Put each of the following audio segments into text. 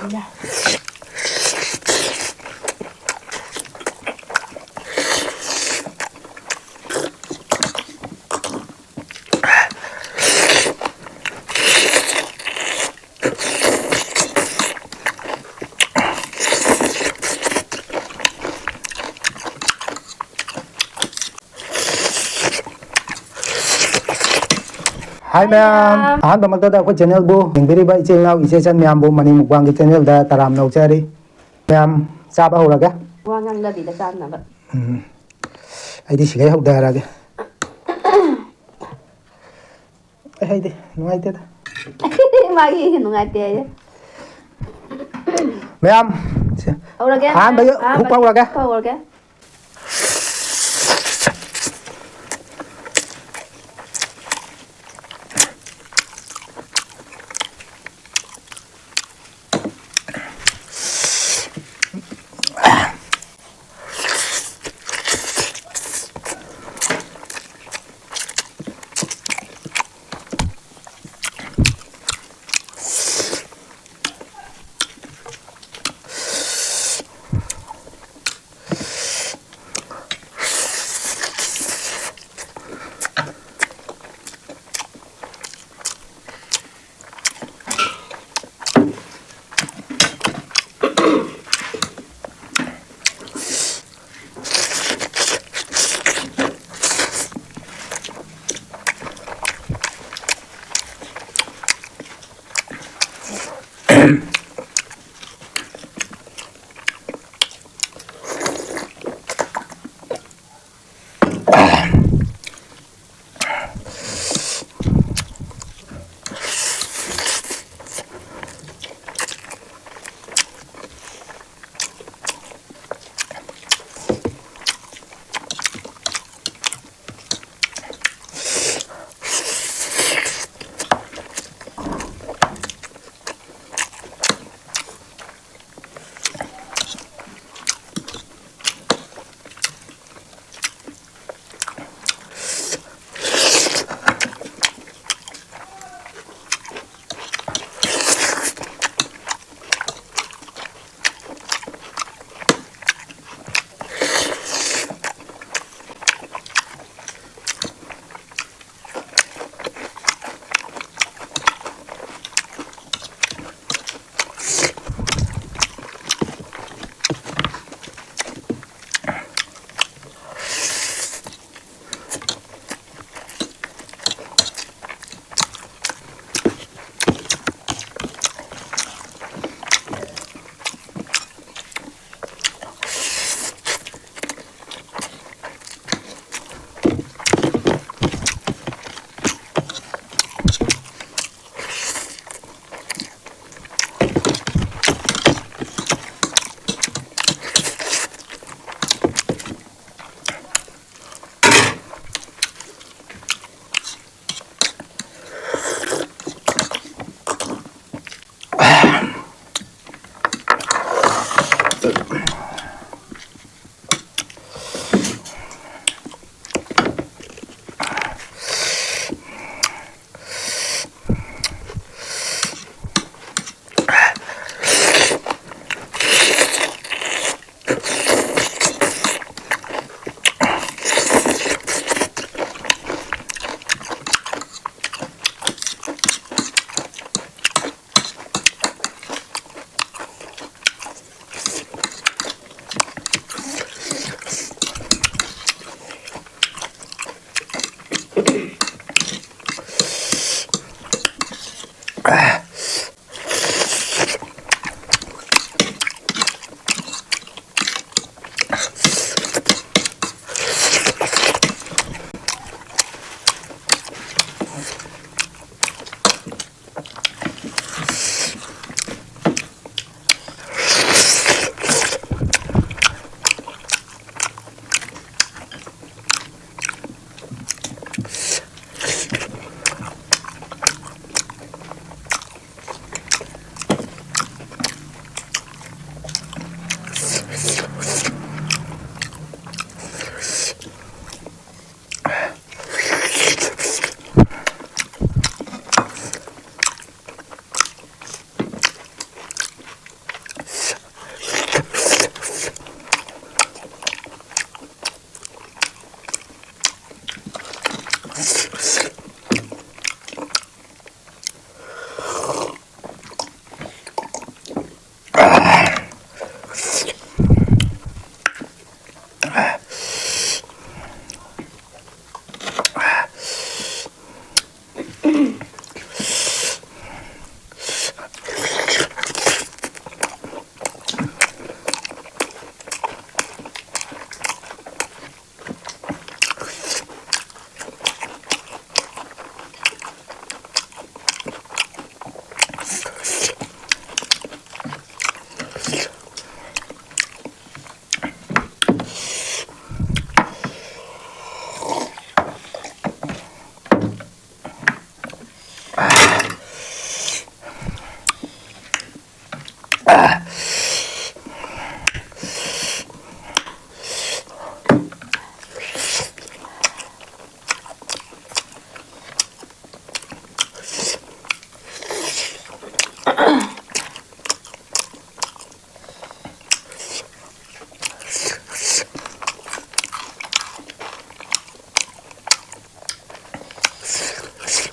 Yeah. Hi ma'am. Ahanbamagtada ako channel bu. Hingbiriba ichil naw isesan ma'am bu mani mukbang channel da taram naw chari. Ma'am chaba huraga. Wa ngang da bida chanaba. Aidi sigay hawdaraga. Ay haydi nuwaiteda. Magi nungate. Ma'am. Hurage. Ahanbayo hukpa huraga. Hurage.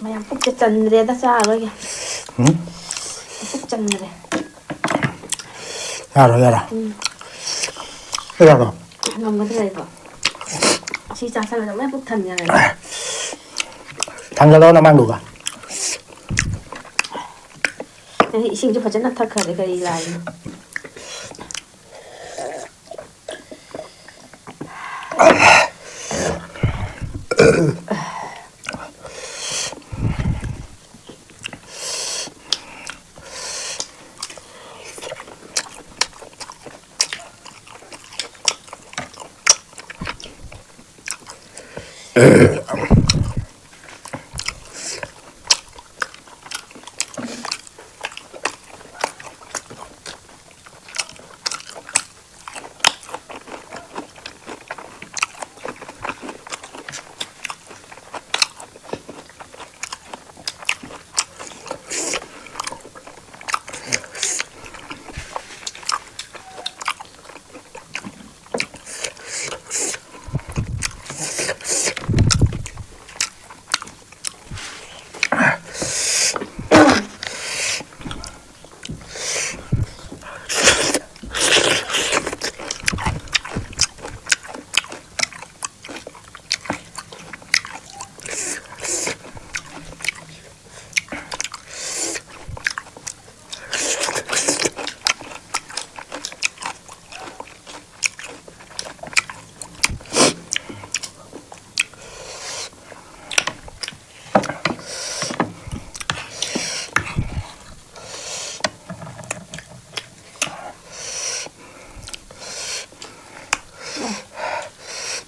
Mày phúc cho chân đi ta xa rồi kìa. Phúc chân rồi. Ra rồi. Ra rồi. Ngon cái này rồi. Chị cha sao lại mấy phúc thần như này. Thằng cái đó nó mang đủ à? Thì xin cho phải chân là thật khởi để cái lại.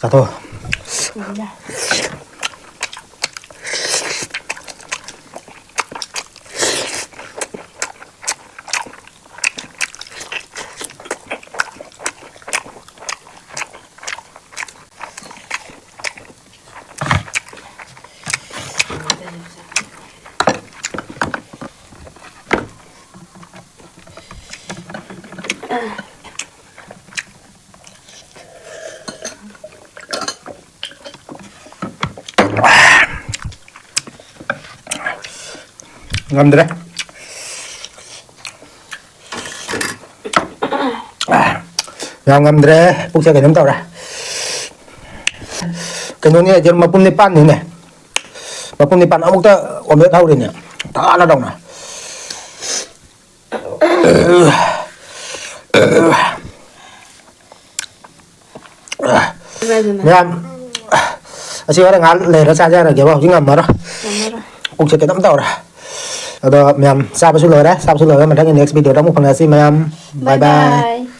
Dạ thôi. Ngon đấy. Ngâm đấy, bốc xe cái nấm tàu ra. Cái nón này mà pun nipan ini nih. Mà pun nipan amuk ta omet tahu ini. Tak ada dong nah. Ngam. Asyik orang ngal leh saja lah, kau chính ngam mà đó. Bốc xe cái nấm tàu ra. Rồi, mềm, sao bây giờ đấy, sao bây giờ mình đang in next video trong một phần là gì mềm. Bye bye.